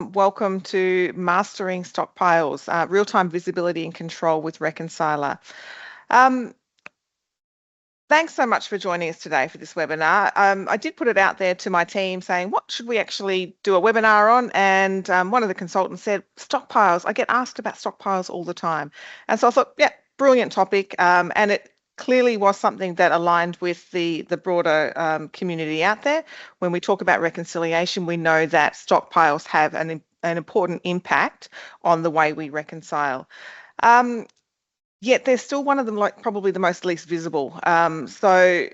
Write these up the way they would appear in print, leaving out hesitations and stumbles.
Welcome to Mastering Stockpiles, Real-Time Visibility and Control with Reconciler. Thanks so much for joining us today for this webinar. I did put it out there to my team saying, what should we actually do a webinar on? And one of the consultants said, stockpiles. I get asked about stockpiles all the time. And so I thought, yeah, brilliant topic. And it clearly was something that aligned with the broader community out there. When we talk about reconciliation, we know that stockpiles have an important impact on the way we reconcile. Yet they're still one of them, like probably the most least visible. So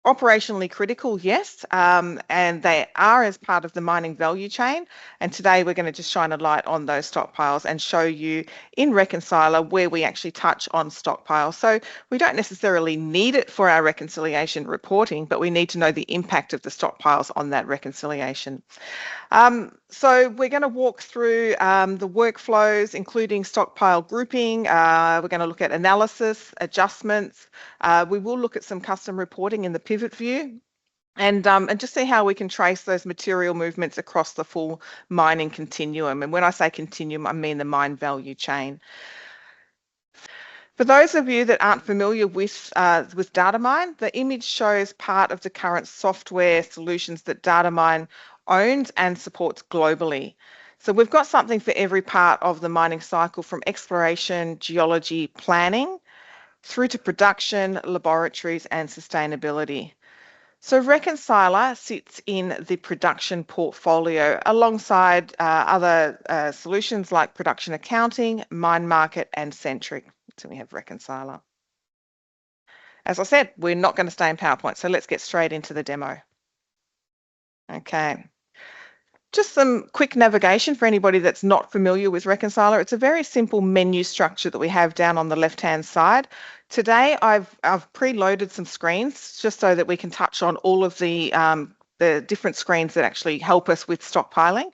operationally critical, yes, and they are as part of the mining value chain. And today we're going to just shine a light on those stockpiles and show you in Reconciler where we actually touch on stockpiles. So we don't necessarily need it for our reconciliation reporting, but we need to know the impact of the stockpiles on that reconciliation. So we're going to walk through the workflows, including stockpile grouping. We're going to look at analysis, adjustments. We will look at some custom reporting in the pivot view and just see how we can trace those material movements across the full mining continuum. And when I say continuum, I mean the mine value chain. For those of you that aren't familiar with Datamine, the image shows part of the current software solutions that Datamine owns and supports globally. So we've got something for every part of the mining cycle, from exploration, geology, planning, through to production, laboratories and sustainability. So Reconciler sits in the production portfolio alongside other solutions like production accounting, mine market and Centric. So we have Reconciler. As I said, we're not going to stay in PowerPoint, so let's get straight into the demo. Okay. Just some quick navigation for anybody that's not familiar with Reconciler. It's a very simple menu structure that we have down on the left-hand side. Today, I've preloaded some screens just so that we can touch on all of the different screens that actually help us with stockpiling.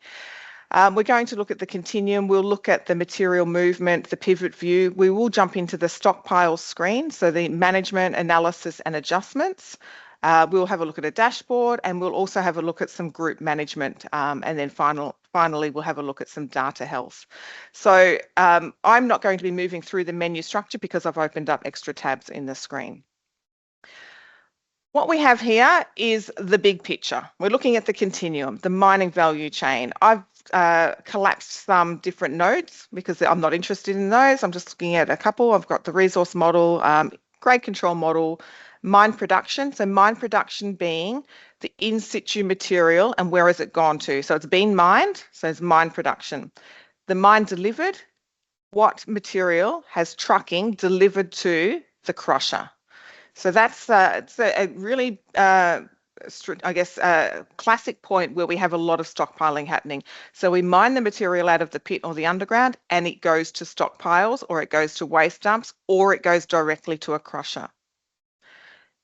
We're going to look at the continuum. We'll look at the material movement, the pivot view. We will jump into the stockpile screen, so the management, analysis and adjustments. We'll have a look at a dashboard, and we'll also have a look at some group management, and then finally we'll have a look at some data health. So I'm not going to be moving through the menu structure because I've opened up extra tabs in the screen. What we have here is the big picture. We're looking at the continuum, the mining value chain. I've collapsed some different nodes because I'm not interested in those. I'm just looking at a couple. I've got the resource model, grade control model, mine production. So mine production being the in situ material and where has it gone to. So it's been mined, so it's mine production. The mine delivered, what material has trucking delivered to the crusher. So that's it's a really, I guess, classic point where we have a lot of stockpiling happening. So we mine the material out of the pit or the underground, and it goes to stockpiles, or it goes to waste dumps, or it goes directly to a crusher.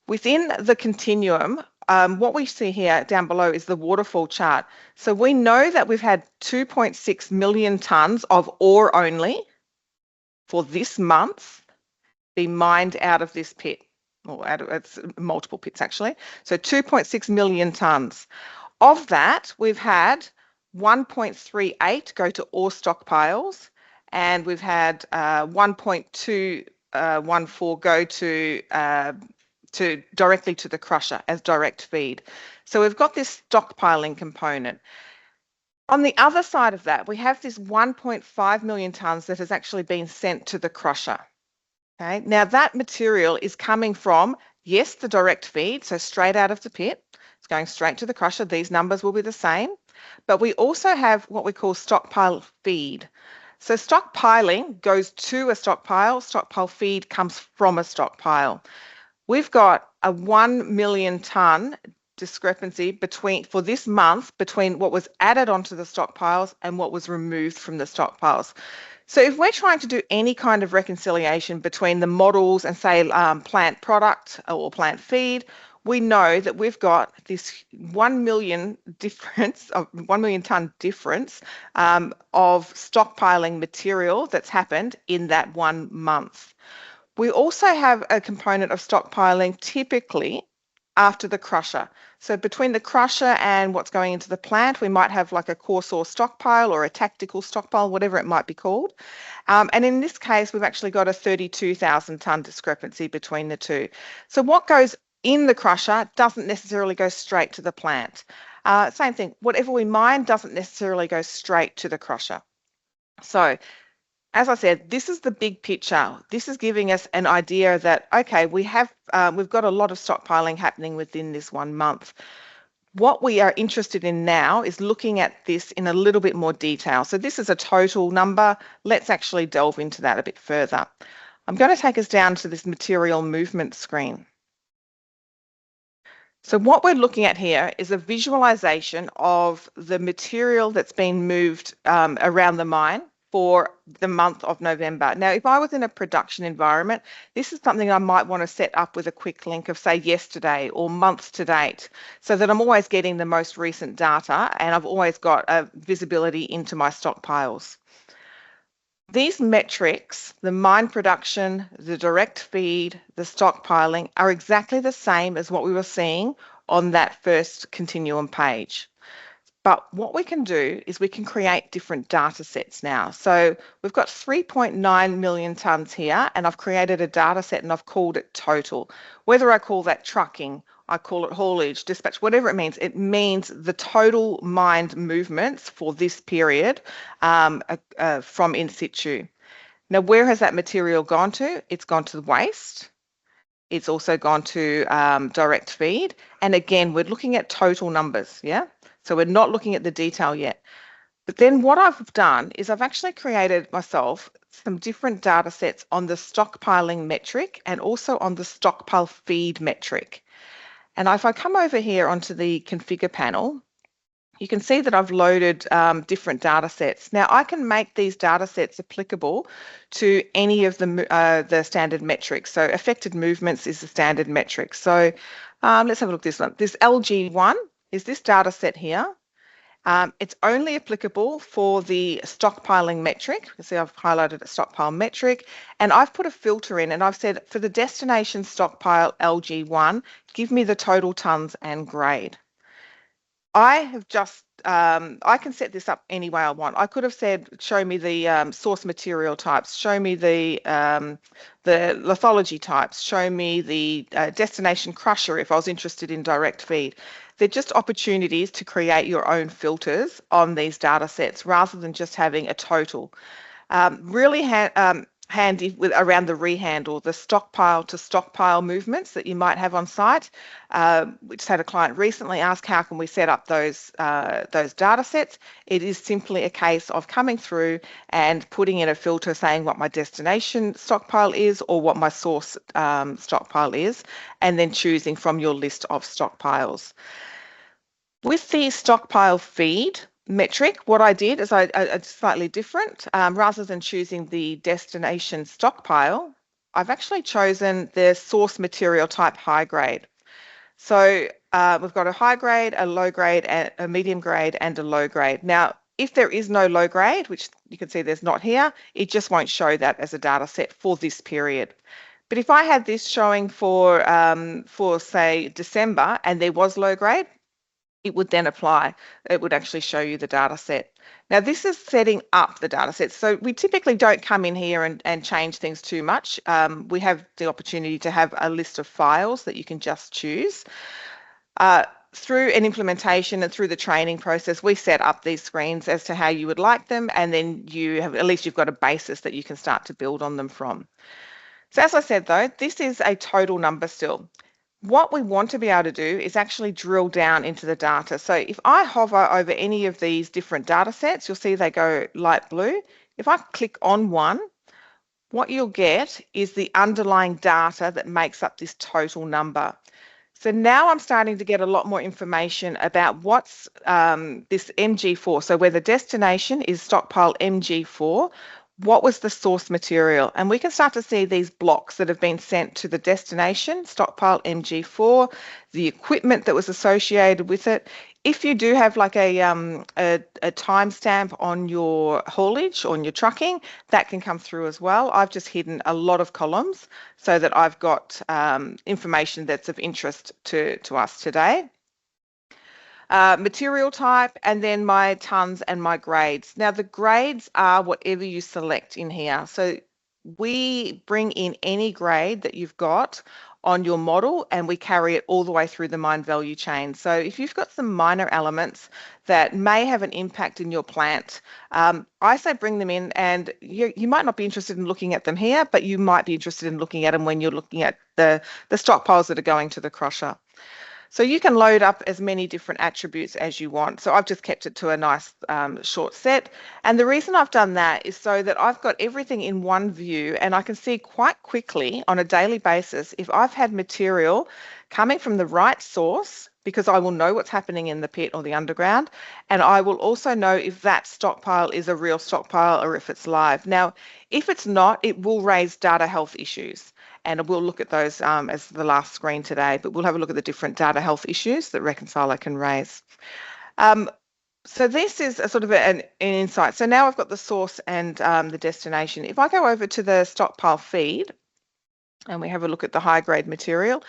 Within the continuum, what we see here down below is the waterfall chart. So we know that we've had 2.6 million tonnes of ore only for this month be mined out of this pit. Or it's multiple pits actually. So 2.6 million tonnes. Of that, we've had 1.38 go to ore stockpiles, and we've had 1.214 go to directly to the crusher as direct feed. So we've got this stockpiling component. On the other side of that, we have this 1.5 million tonnes that has actually been sent to the crusher. Okay, now that material is coming from, yes, the direct feed, so straight out of the pit. It's going straight to the crusher. These numbers will be the same. But we also have what we call stockpile feed. So stockpiling goes to a stockpile. Stockpile feed comes from a stockpile. We've got a 1 million tonne discrepancy for this month between what was added onto the stockpiles and what was removed from the stockpiles. So if we're trying to do any kind of reconciliation between the models and say plant product or plant feed, we know that we've got this 1 million difference of 1 million tonne difference of stockpiling material that's happened in that 1 month. We also have a component of stockpiling typically after the crusher. So between the crusher and what's going into the plant, we might have like a coarse ore stockpile or a tactical stockpile, whatever it might be called. And in this case, we've actually got a 32,000 tonne discrepancy between the two. So what goes in the crusher doesn't necessarily go straight to the plant. Same thing, whatever we mine doesn't necessarily go straight to the crusher. So as I said, this is the big picture. This is giving us an idea that, okay, we've got a lot of stockpiling happening within this 1 month. What we are interested in now is looking at this in a little bit more detail. So this is a total number. Let's actually delve into that a bit further. I'm going to take us down to this material movement screen. So what we're looking at here is a visualization of the material that's been moved around the mine for the month of November. Now, if I was in a production environment, this is something I might want to set up with a quick link of, say, yesterday or months to date, so that I'm always getting the most recent data and I've always got a visibility into my stockpiles. These metrics, the mine production, the direct feed, the stockpiling, are exactly the same as what we were seeing on that first continuum page. But what we can do is we can create different data sets now. So we've got 3.9 million tonnes here, and I've created a data set and I've called it total. Whether I call that trucking, I call it haulage, dispatch, whatever it means the total mined movements for this period from in situ. Now, where has that material gone to? It's gone to the waste. It's also gone to direct feed. And again, we're looking at total numbers, yeah? So we're not looking at the detail yet. But then what I've done is I've actually created myself some different data sets on the stockpiling metric and also on the stockpile feed metric. And if I come over here onto the configure panel, you can see that I've loaded different data sets. Now I can make these data sets applicable to any of the standard metrics. So affected movements is the standard metric. So let's have a look at this one. This LG1 is this data set here. It's only applicable for the stockpiling metric. You can see I've highlighted a stockpile metric, and I've put a filter in and I've said for the destination stockpile LG1, give me the total tonnes and grade. I have just, I can set this up any way I want. I could have said, show me the source material types, show me the lithology types, show me the destination crusher if I was interested in direct feed. They're just opportunities to create your own filters on these data sets rather than just having a total. Really handy around the rehandle, the stockpile to stockpile movements that you might have on site. We just had a client recently ask how can we set up those data sets. It is simply a case of coming through and putting in a filter saying what my destination stockpile is or what my source stockpile is, and then choosing from your list of stockpiles. With the stockpile feed metric, what I did is it's slightly different. Rather than choosing the destination stockpile, I've actually chosen the source material type high grade. So we've got a high grade, a low grade, a medium grade, and a low grade. Now, if there is no low grade, which you can see there's not here, it just won't show that as a data set for this period. But if I had this showing for say December and there was low grade, it would then apply. It would actually show you the data set. Now this is setting up the data set. So we typically don't come in here and change things too much. We have the opportunity to have a list of files that you can just choose. Through an implementation and through the training process, we set up these screens as to how you would like them, and then you have, at least you've got a basis that you can start to build on them from. So as I said though, this is a total number still. What we want to be able to do is actually drill down into the data. So if I hover over any of these different data sets, you'll see they go light blue. If I click on one, what you'll get is the underlying data that makes up this total number. So now I'm starting to get a lot more information about what's this MG4. So where the destination is stockpile MG4, what was the source material? And we can start to see these blocks that have been sent to the destination, stockpile MG4, the equipment that was associated with it. If you do have like a timestamp on your haulage, on your trucking, that can come through as well. I've just hidden a lot of columns so that I've got information that's of interest to us today. Material type, and then my tons and my grades. Now the grades are whatever you select in here. So we bring in any grade that you've got on your model and we carry it all the way through the mine value chain. So if you've got some minor elements that may have an impact in your plant, I say bring them in, and you might not be interested in looking at them here, but you might be interested in looking at them when you're looking at the stockpiles that are going to the crusher. So you can load up as many different attributes as you want. So I've just kept it to a nice short set. And the reason I've done that is so that I've got everything in one view and I can see quite quickly on a daily basis if I've had material coming from the right source, because I will know what's happening in the pit or the underground, and I will also know if that stockpile is a real stockpile or if it's live. Now, if it's not, it will raise data health issues. And we'll look at those as the last screen today, but we'll have a look at the different data health issues that Reconciler can raise. So this is a sort of an insight. So now I've got the source and the destination. If I go over to the stockpile feed and we have a look at the high grade material,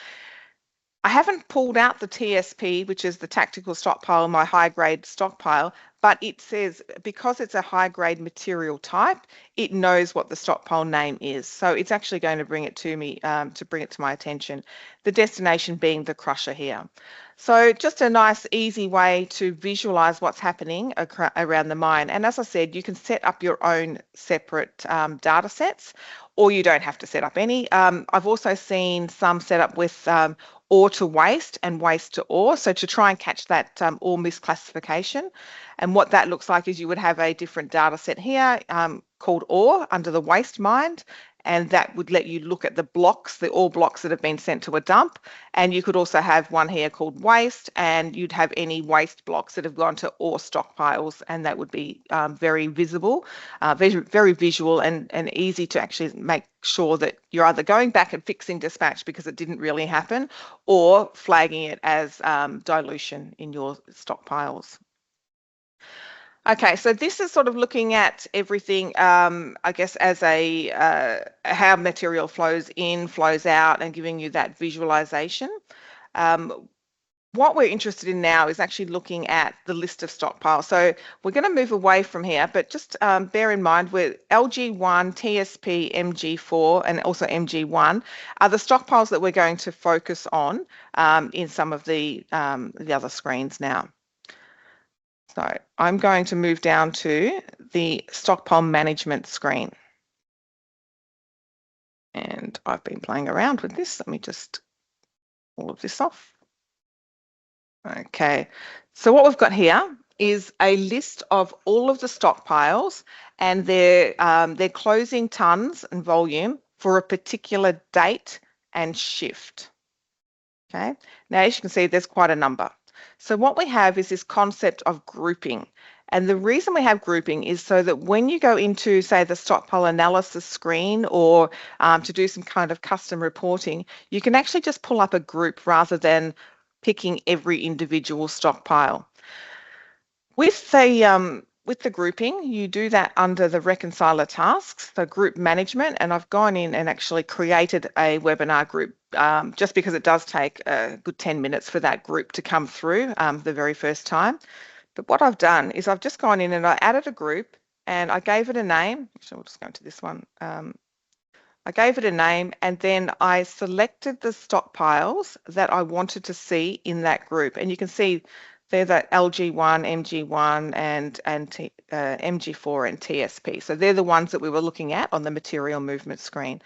I haven't pulled out the TSP, which is the tactical stockpile, my high grade stockpile, but it says because it's a high grade material type, it knows what the stockpile name is. So it's actually going to bring it to me, to bring it to my attention. The destination being the crusher here. So just a nice, easy way to visualize what's happening around the mine. And as I said, you can set up your own separate data sets, or you don't have to set up any. I've also seen some set up with ore to waste and waste to ore, so to try and catch that ore misclassification. And what that looks like is you would have a different data set here called ore under the waste mine, and that would let you look at the blocks, the ore blocks that have been sent to a dump. And you could also have one here called waste, and you'd have any waste blocks that have gone to ore stockpiles, and that would be very visible, very visual and easy to actually make sure that you're either going back and fixing dispatch because it didn't really happen, or flagging it as dilution in your stockpiles. Okay, so this is sort of looking at everything, I guess, as how material flows in, flows out, and giving you that visualization. What we're interested in now is actually looking at the list of stockpiles. So we're going to move away from here, but just bear in mind with LG1, TSP, MG4, and also MG1 are the stockpiles that we're going to focus on in some of the other screens now. So I'm going to move down to the stockpile management screen. And I've been playing around with this. Let me just all of this off. Okay, so what we've got here is a list of all of the stockpiles and their closing tons and volume for a particular date and shift. Okay, now as you can see, there's quite a number. So what we have is this concept of grouping. And the reason we have grouping is so that when you go into, say, the stockpile analysis screen or to do some kind of custom reporting, you can actually just pull up a group rather than picking every individual stockpile. With the grouping, you do that under the Reconciler tasks, the group management, and I've gone in and actually created a webinar group just because it does take a good 10 minutes for that group to come through the very first time. But what I've done is I've just gone in and I added a group and I gave it a name. Actually, we'll just go into this one. I gave it a name and then I selected the stockpiles that I wanted to see in that group. And you can see they're the LG1, MG1, and MG4 and TSP. So they're the ones that we were looking at on the material movement screen.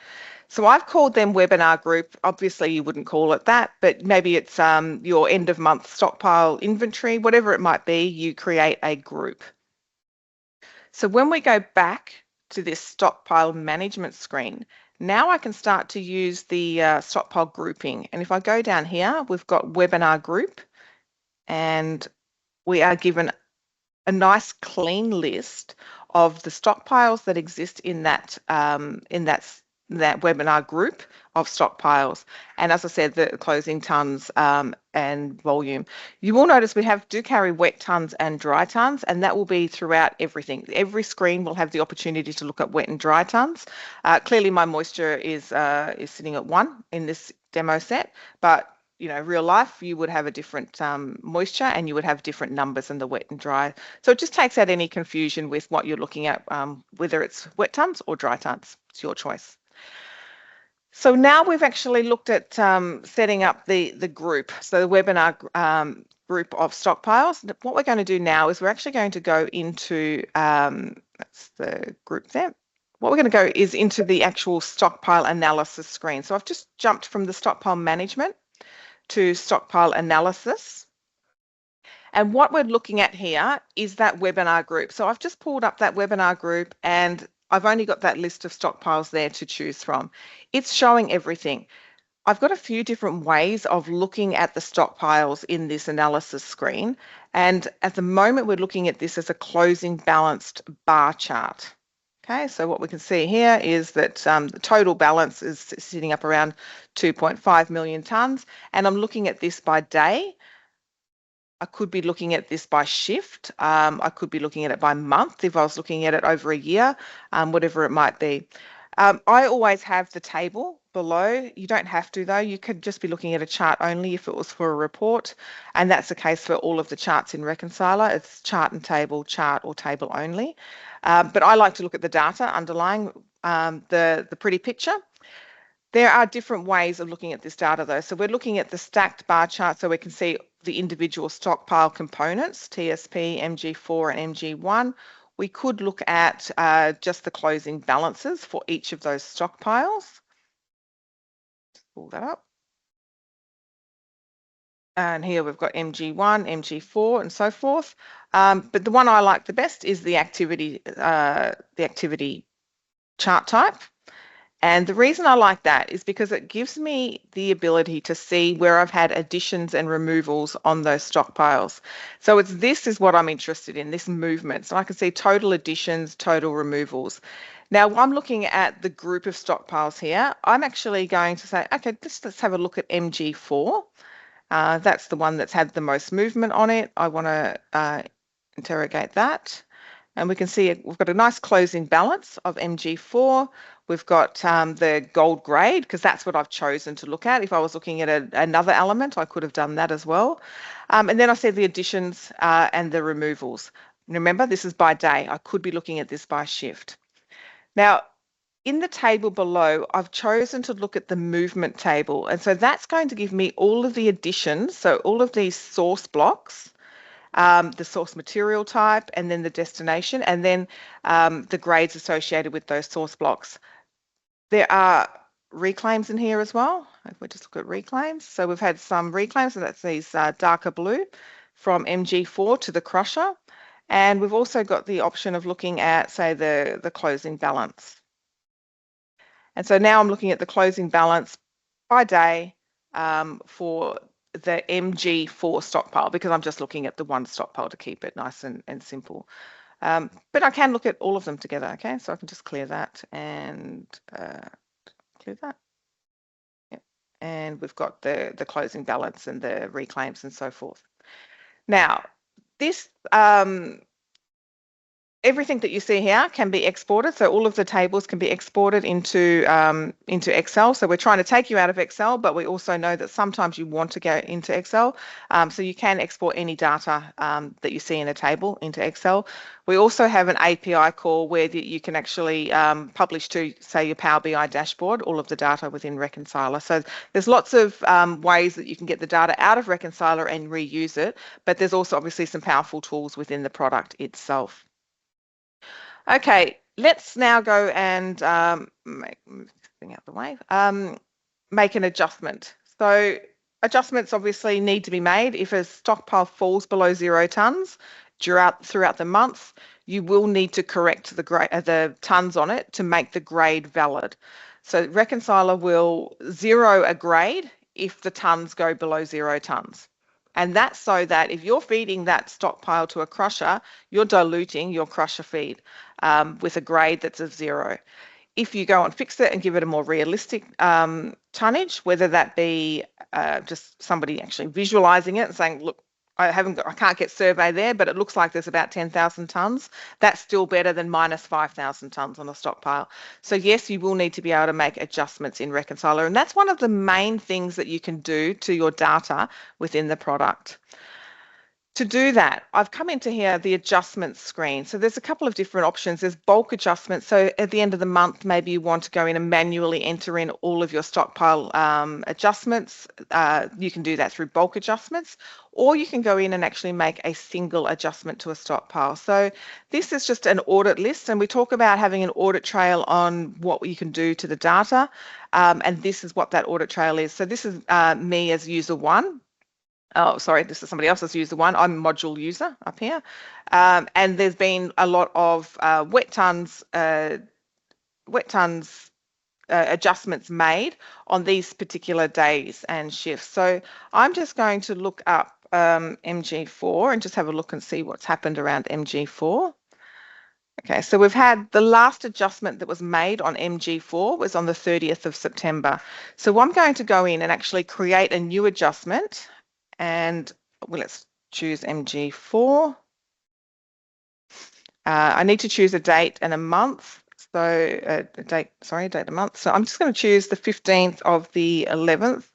So I've called them webinar group. Obviously, you wouldn't call it that, but maybe it's your end of month stockpile inventory, whatever it might be, you create a group. So when we go back to this stockpile management screen, now I can start to use the stockpile grouping. And if I go down here, we've got webinar group, and we are given a nice clean list of the stockpiles that exist in that webinar group of stockpiles. And as I said, the closing tons and volume. You will notice we do carry wet tons and dry tons, and that will be throughout everything. Every screen will have the opportunity to look at wet and dry tons. Clearly my moisture is sitting at 1 in this demo set, but real life, you would have a different moisture and you would have different numbers in the wet and dry. So it just takes out any confusion with what you're looking at, whether it's wet tons or dry tons. It's your choice. So now we've actually looked at setting up the group, so the webinar group of stockpiles. What we're going to do now is we're actually going to go into, that's the group there. What we're going to go is into the actual stockpile analysis screen. So I've just jumped from the stockpile management to stockpile analysis. And what we're looking at here is that webinar group. So I've just pulled up that webinar group and I've only got that list of stockpiles there to choose from. It's showing everything. I've got a few different ways of looking at the stockpiles in this analysis screen. And at the moment, we're looking at this as a closing balanced bar chart. Okay, so what we can see here is that the total balance is sitting up around 2.5 million tonnes, and I'm looking at this by day. I could be looking at this by shift. I could be looking at it by month if I was looking at it over a year, whatever it might be. I always have the table below. You don't have to though. You could just be looking at a chart only if it was for a report, and that's the case for all of the charts in Reconciler. It's chart and table, chart or table only. But I like to look at the data underlying the pretty picture. There are different ways of looking at this data though. So we're looking at the stacked bar chart so we can see the individual stockpile components, TSP, MG4 and MG1. We could look at just the closing balances for each of those stockpiles. Pull that up. And here we've got MG1, MG4 and so forth. But the one I like the best is the activity chart type. And the reason I like that is because it gives me the ability to see where I've had additions and removals on those stockpiles. So this is what I'm interested in, this movement. So I can see total additions, total removals. Now, while I'm looking at the group of stockpiles here, I'm actually going to say, okay, let's have a look at MG4. That's the one that's had the most movement on it. I want to interrogate that. And we can see we've got a nice closing balance of MG4. We've got the gold grade, because that's what I've chosen to look at. If I was looking at another element, I could have done that as well. And then I see the additions and the removals. Remember, this is by day. I could be looking at this by shift. Now, in the table below, I've chosen to look at the movement table. And so that's going to give me all of the additions, so all of these source blocks, the source material type, and then the destination, and then the grades associated with those source blocks. There are reclaims in here as well. If we just look at reclaims, so we've had some reclaims, and that's these darker blue from MG4 to the crusher. And we've also got the option of looking at, say, the closing balance. And so now I'm looking at the closing balance by day for the MG4 stockpile, because I'm just looking at the one stockpile to keep it nice and simple. But I can look at all of them together, okay? So I can just clear that and clear that. Yep. And we've got the closing balance and the reclaims and so forth. Now, this everything that you see here can be exported. So all of the tables can be exported into Excel. So we're trying to take you out of Excel, but we also know that sometimes you want to go into Excel. So you can export any data that you see in a table into Excel. We also have an API call where you can actually publish to, say, your Power BI dashboard, all of the data within Reconciler. So there's lots of ways that you can get the data out of Reconciler and reuse it, but there's also obviously some powerful tools within the product itself. Okay, let's now go and move this thing out the way, make an adjustment. So adjustments obviously need to be made. If a stockpile falls below 0 tonnes throughout the month, you will need to correct the tonnes on it to make the grade valid. So Reconciler will zero a grade if the tonnes go below 0 tonnes. And that's so that if you're feeding that stockpile to a crusher, you're diluting your crusher feed with a grade that's of 0. If you go and fix it and give it a more realistic tonnage, whether that be just somebody actually visualizing it and saying, look, I can't get survey there, but it looks like there's about 10,000 tonnes. That's still better than minus 5,000 tonnes on a stockpile. So yes, you will need to be able to make adjustments in Reconciler, and that's one of the main things that you can do to your data within the product. To do that, I've come into here, the adjustments screen. So there's a couple of different options. There's bulk adjustments. So at the end of the month, maybe you want to go in and manually enter in all of your stockpile adjustments. You can do that through bulk adjustments, or you can go in and actually make a single adjustment to a stockpile. So this is just an audit list, and we talk about having an audit trail on what you can do to the data. And this is what that audit trail is. So this is me as user 1. Oh, sorry, this is somebody else's user 1. I'm module user up here. And there's been a lot of wet tons adjustments made on these particular days and shifts. So I'm just going to look up MG4 and just have a look and see what's happened around MG4. Okay, so we've had the last adjustment that was made on MG4 was on the 30th of September. So I'm going to go in and actually create a new adjustment. And let's choose MG4. I need to choose a date and a month. So a date and month. So I'm just going to choose the 15th of the 11th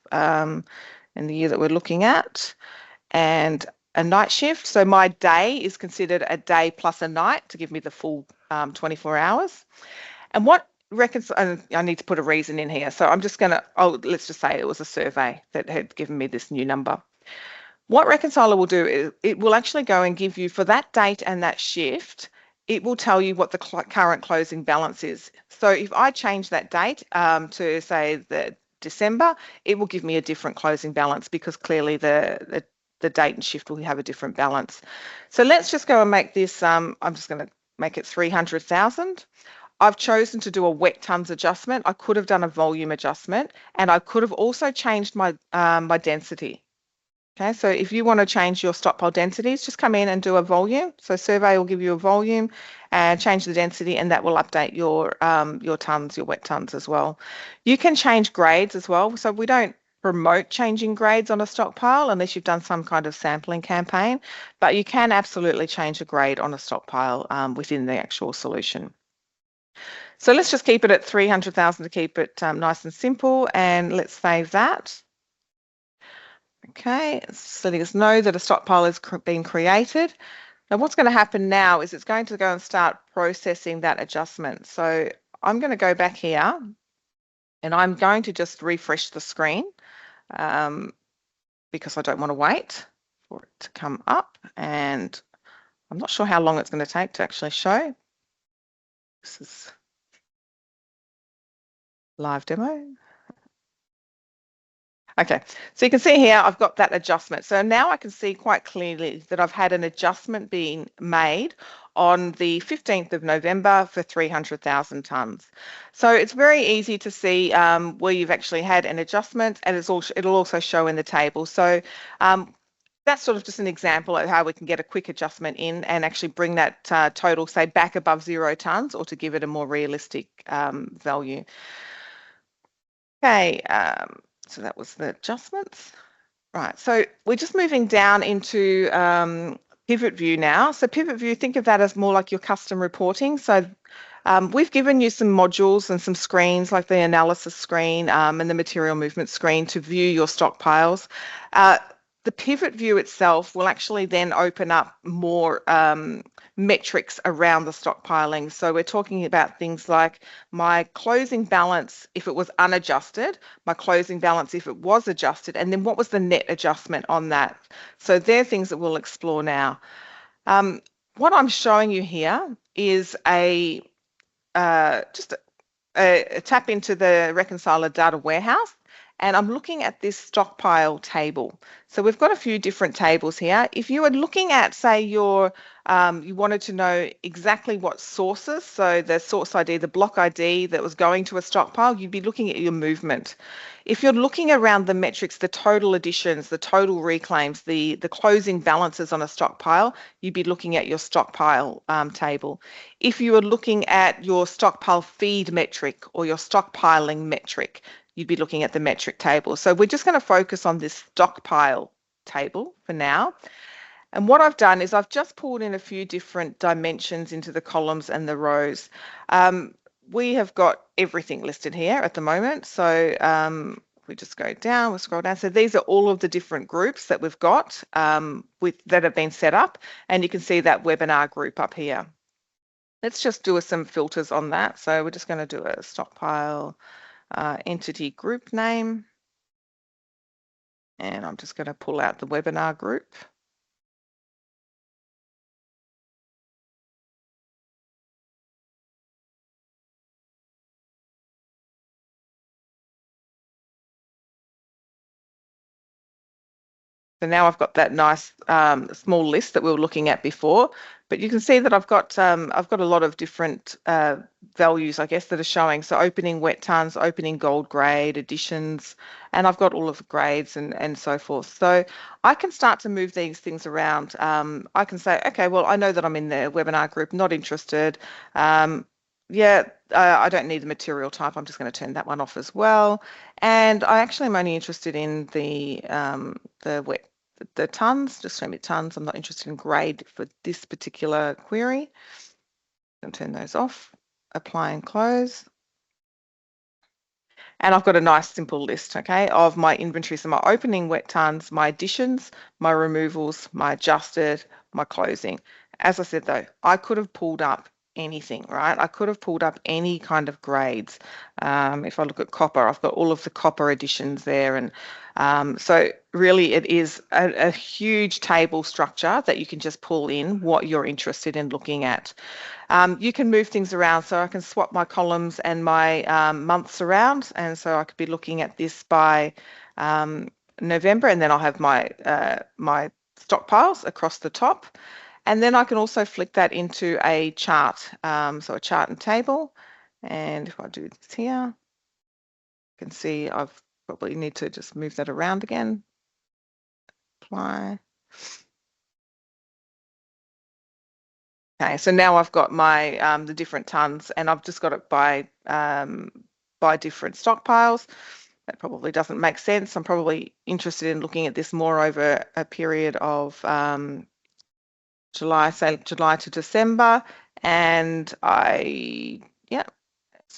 in the year that we're looking at, and a night shift. So my day is considered a day plus a night to give me the full 24 hours. And what I need to put a reason in here. So I'm just going to, let's just say it was a survey that had given me this new number. What Reconciler will do is it will actually go and give you, for that date and that shift, it will tell you what the current closing balance is. So if I change that date to say the December, it will give me a different closing balance because clearly the date and shift will have a different balance. So let's just go and make this, I'm just going to make it 300,000. I've chosen to do a wet tons adjustment. I could have done a volume adjustment, and I could have also changed my my density. Okay, so if you want to change your stockpile densities, just come in and do a volume. So survey will give you a volume and change the density, and that will update your tons, your wet tons as well. You can change grades as well. So we don't promote changing grades on a stockpile unless you've done some kind of sampling campaign, but you can absolutely change a grade on a stockpile within the actual solution. So let's just keep it at 300,000 to keep it nice and simple, and let's save that. Okay, it's letting us know that a stockpile has been created. Now what's going to happen now is it's going to go and start processing that adjustment. So I'm going to go back here and I'm going to just refresh the screen because I don't want to wait for it to come up, and I'm not sure how long it's going to take to actually show. This is live demo. Okay, so you can see here I've got that adjustment. So now I can see quite clearly that I've had an adjustment being made on the 15th of November for 300,000 tonnes. So it's very easy to see where you've actually had an adjustment, and it'll also show in the table. So that's sort of just an example of how we can get a quick adjustment in and actually bring that total, say, back above 0 tonnes, or to give it a more realistic value. Okay. So that was the adjustments. Right, so we're just moving down into pivot view now. So pivot view, think of that as more like your custom reporting. So we've given you some modules and some screens like the analysis screen and the material movement screen to view your stockpiles. The pivot view itself will actually then open up more metrics around the stockpiling. So we're talking about things like my closing balance if it was unadjusted, my closing balance if it was adjusted, and then what was the net adjustment on that. So they're things that we'll explore now. What I'm showing you here is just a tap into the Reconciler data warehouse. and I'm looking at this stockpile table. So we've got a few different tables here. If you were looking at, say, you wanted to know exactly what sources, so the source ID, the block ID that was going to a stockpile, you'd be looking at your movement. If you're looking around the metrics, the total additions, the total reclaims, the closing balances on a stockpile, you'd be looking at your stockpile table. If you were looking at your stockpile feed metric or your stockpiling metric, you'd be looking at the metric table. So we're just going to focus on this stockpile table for now. And what I've done is I've just pulled in a few different dimensions into the columns and the rows. We have got everything listed here at the moment. So we just go down, we'll scroll down. So these are all of the different groups that we've got that have been set up. And you can see that webinar group up here. Let's just do some filters on that. So we're just going to do a stockpile entity group name. And I'm just going to pull out the webinar group. So now I've got that nice small list that we were looking at before, but you can see that I've got a lot of different values, I guess, that are showing. So opening wet tons, opening gold grade, additions, and I've got all of the grades and so forth. So I can start to move these things around. I can say, okay, well, I know that I'm in the webinar group, not interested. Yeah, I don't need the material type. I'm just going to turn that one off as well. And I actually am only interested in the tons, just show me tons. I'm not interested in grade for this particular query. I'm going to turn those off, apply and close. And I've got a nice simple list, okay, of my inventory. So my opening wet tons, my additions, my removals, my adjusted, my closing. As I said though, I could have pulled up anything, right? I could have pulled up any kind of grades. If I look at copper, I've got all of the copper additions there. And so really it is a huge table structure that you can just pull in what you're interested in looking at. You can move things around, so I can swap my columns and my months around, and so I could be looking at this by November, and then I'll have my my stockpiles across the top. And then I can also flick that into a chart, so a chart and table. And if I do this here, you can see I've probably need to just move that around again. Apply. Okay, so now I've got my the different tons, and I've just got it by different stockpiles. That probably doesn't make sense. I'm probably interested in looking at this more over a period of July, say July to December, and let's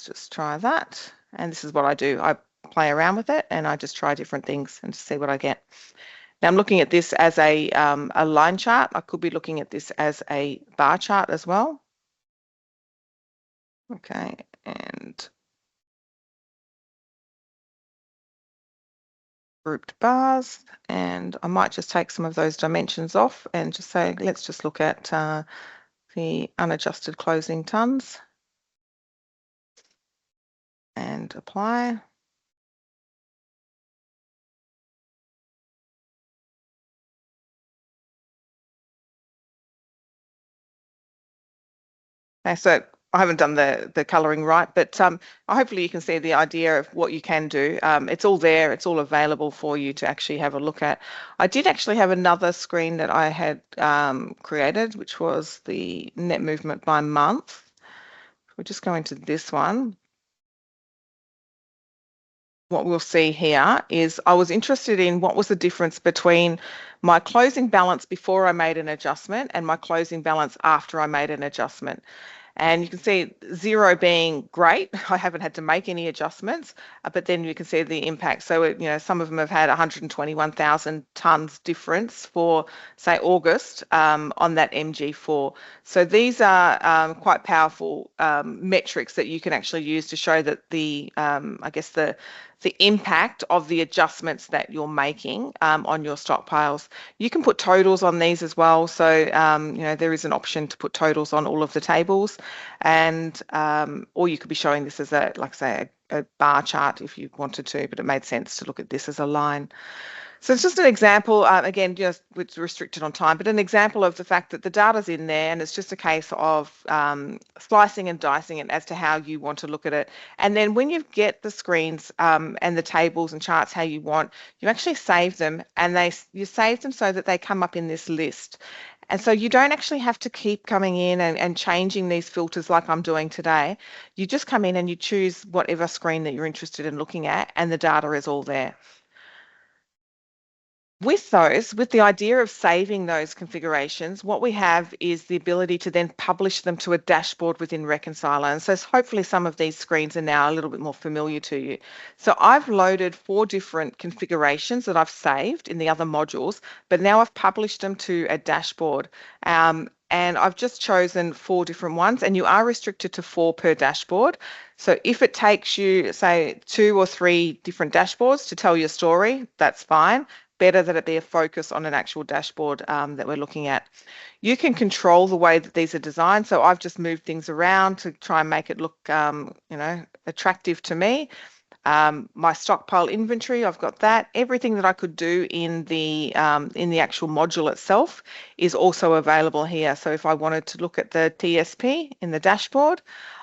just try that. And this is what I do. I play around with it, and I just try different things and just see what I get. Now I'm looking at this as a line chart. I could be looking at this as a bar chart as well. Okay, and grouped bars, and I might just take some of those dimensions off and just say, let's just look at the unadjusted closing tons and apply. Okay, so I haven't done the colouring right, but hopefully you can see the idea of what you can do. It's all there, it's all available for you to actually have a look at. I did actually have another screen that I had created, which was the net movement by month. We're just going to this one. What we'll see here is I was interested in what was the difference between my closing balance before I made an adjustment and my closing balance after I made an adjustment. And you can see 0 being great. I haven't had to make any adjustments, but then you can see the impact. So, some of them have had 121,000 tonnes difference for, say, August on that MG4. So these are quite powerful metrics that you can actually use to show that I guess the impact of the adjustments that you're making on your stockpiles. You can put totals on these as well. So, there is an option to put totals on all of the tables, and or you could be showing this as like I say, a bar chart if you wanted to, but it made sense to look at this as a line. So it's just an example, again, just it's restricted on time, but an example of the fact that the data's in there and it's just a case of slicing and dicing it as to how you want to look at it. And then when you get the screens and the tables and charts how you want, you actually save them, and you save them so that they come up in this list. And so you don't actually have to keep coming in and changing these filters like I'm doing today. You just come in and you choose whatever screen that you're interested in looking at, and the data is all there. With the idea of saving those configurations, what we have is the ability to then publish them to a dashboard within Reconciler. And so hopefully some of these screens are now a little bit more familiar to you. So I've loaded 4 different configurations that I've saved in the other modules, but now I've published them to a dashboard. And I've just chosen 4 different ones, and you are restricted to 4 per dashboard. So if it takes you, say, 2 or 3 different dashboards to tell your story, that's fine. Better that it be a focus on an actual dashboard that we're looking at. You can control the way that these are designed. So I've just moved things around to try and make it look, attractive to me. My stockpile inventory, I've got that. Everything that I could do in the actual module itself is also available here. So if I wanted to look at the TSP in the dashboard,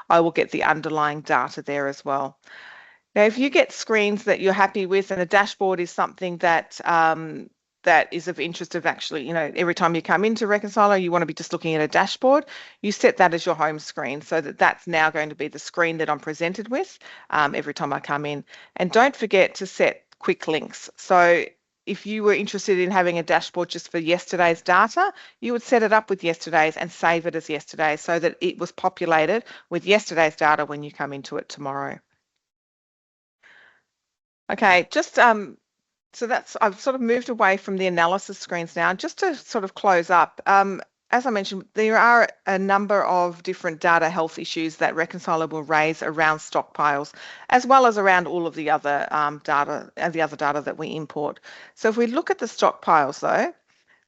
I will get the underlying data there as well. Now, if you get screens that you're happy with and a dashboard is something that that is of interest of actually, every time you come into Reconciler, you want to be just looking at a dashboard, you set that as your home screen so that that's now going to be the screen that I'm presented with every time I come in. And don't forget to set quick links. So if you were interested in having a dashboard just for yesterday's data, you would set it up with yesterday's and save it as yesterday's so that it was populated with yesterday's data when you come into it tomorrow. Okay, just so I've sort of moved away from the analysis screens now. Just to sort of close up, as I mentioned, there are a number of different data health issues that Reconciler will raise around stockpiles, as well as around all of the other data that we import. So if we look at the stockpiles, though,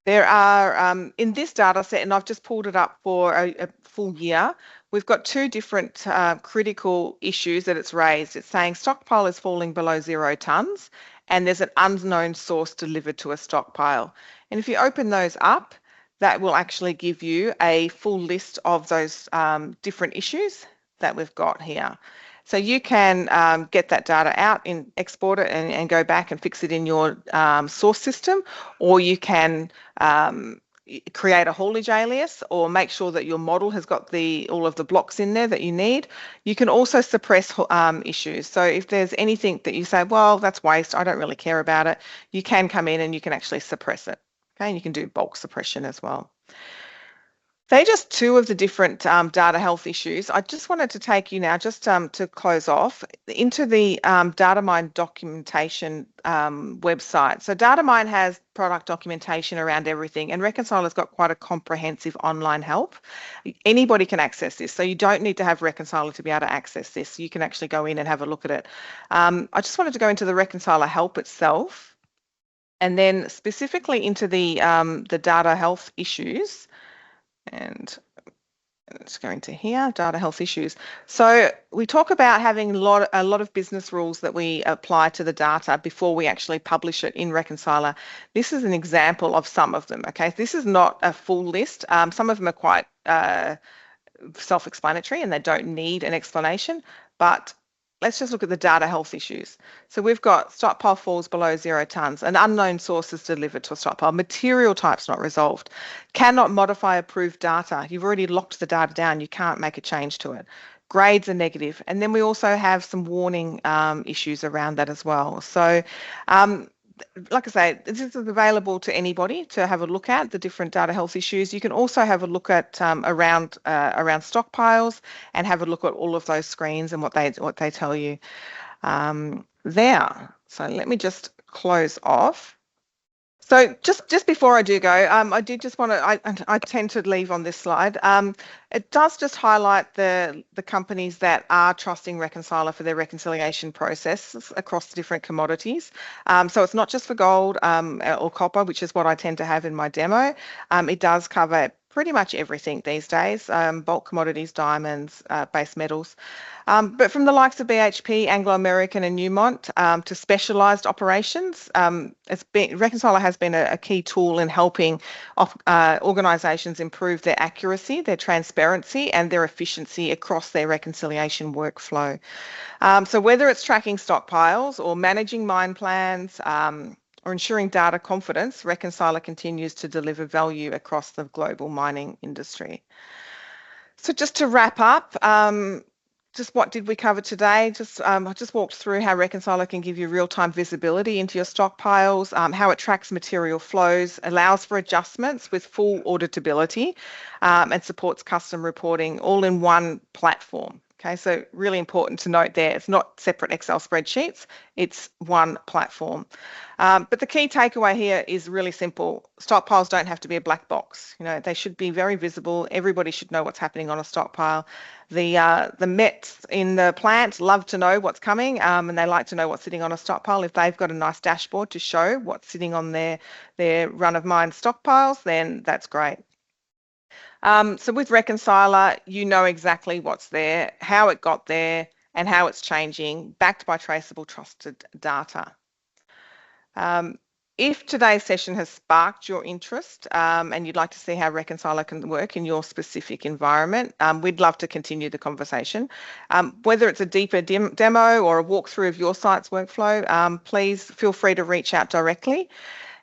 there are, in this data set, and I've just pulled it up for a full year, we've got 2 different critical issues that it's raised. It's saying stockpile is falling below 0 tonnes, and there's an unknown source delivered to a stockpile. And if you open those up, that will actually give you a full list of those different issues that we've got here. So you can get that data out, export it and go back and fix it in your source system, or you can create a haulage alias or make sure that your model has got all of the blocks in there that you need. You can also suppress issues. So if there's anything that you say, well, that's waste, I don't really care about it, you can come in and you can actually suppress it. Okay, and you can do bulk suppression as well. They're just 2 of the different data health issues. I just wanted to take you now, just to close off, into the Datamine documentation website. So Datamine has product documentation around everything, and Reconciler's got quite a comprehensive online help. Anybody can access this, so you don't need to have Reconciler to be able to access this. You can actually go in and have a look at it. I just wanted to go into the Reconciler help itself, and then specifically into the data health issues. And let's go into here, data health issues. So we talk about having a lot of business rules that we apply to the data before we actually publish it in Reconciler. This is an example of some of them, okay? This is not a full list. Some of them are quite self-explanatory and they don't need an explanation, but let's just look at the data health issues. So we've got stockpile falls below 0 tonnes, an unknown source is delivered to a stockpile, material types not resolved, cannot modify approved data. You've already locked the data down, you can't make a change to it. Grades are negative. And then we also have some warning issues around that as well. So like I say, this is available to anybody to have a look at the different data health issues. You can also have a look at around stockpiles and have a look at all of those screens and what they tell you there. So let me just close off. So just before I do go, I did just want to, I tend to leave on this slide. It does just highlight the companies that are trusting Reconciler for their reconciliation processes across the different commodities. So it's not just for gold or copper, which is what I tend to have in my demo. It does cover pretty much everything these days, bulk commodities, diamonds, base metals. But from the likes of BHP, Anglo American and Newmont to specialised operations, Reconciler has been a key tool in helping organisations improve their accuracy, their transparency and their efficiency across their reconciliation workflow. So whether it's tracking stockpiles or managing mine plans, or ensuring data confidence, Reconciler continues to deliver value across the global mining industry. So just to wrap up, just what did we cover today? I just walked through how Reconciler can give you real-time visibility into your stockpiles, how it tracks material flows, allows for adjustments with full auditability, and supports custom reporting all in one platform. Okay, so really important to note there, it's not separate Excel spreadsheets, it's one platform. But the key takeaway here is really simple. Stockpiles don't have to be a black box. You know, they should be very visible. Everybody should know what's happening on a stockpile. The Mets in the plant love to know what's coming, and they like to know what's sitting on a stockpile. If they've got a nice dashboard to show what's sitting on their run-of-mine stockpiles, then that's great. So with Reconciler, you know exactly what's there, how it got there, and how it's changing, backed by traceable, trusted data. If today's session has sparked your interest and you'd like to see how Reconciler can work in your specific environment, we'd love to continue the conversation. Whether it's a deeper demo or a walkthrough of your site's workflow, please feel free to reach out directly.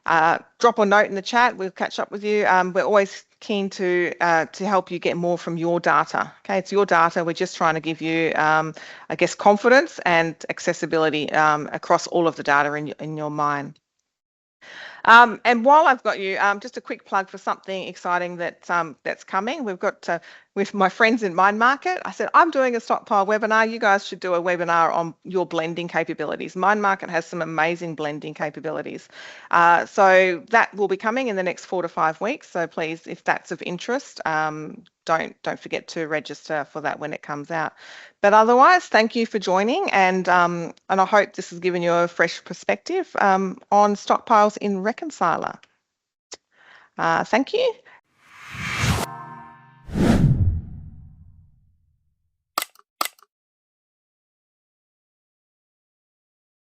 Drop a note in the chat, we'll catch up with you. We're always keen to help you get more from your data. Okay, it's your data. We're just trying to give you, I guess, confidence and accessibility across all of the data in your mine. And while I've got you, just a quick plug for something exciting that's coming. We've got with my friends in Mine Market, I said, I'm doing a stockpile webinar. You guys should do a webinar on your blending capabilities. Mine Market has some amazing blending capabilities. So that will be coming in the next 4 to 5 weeks. So please, if that's of interest, don't forget to register for that when it comes out. But otherwise, thank you for joining, and I hope this has given you a fresh perspective on stockpiles in Reconciler. Thank you.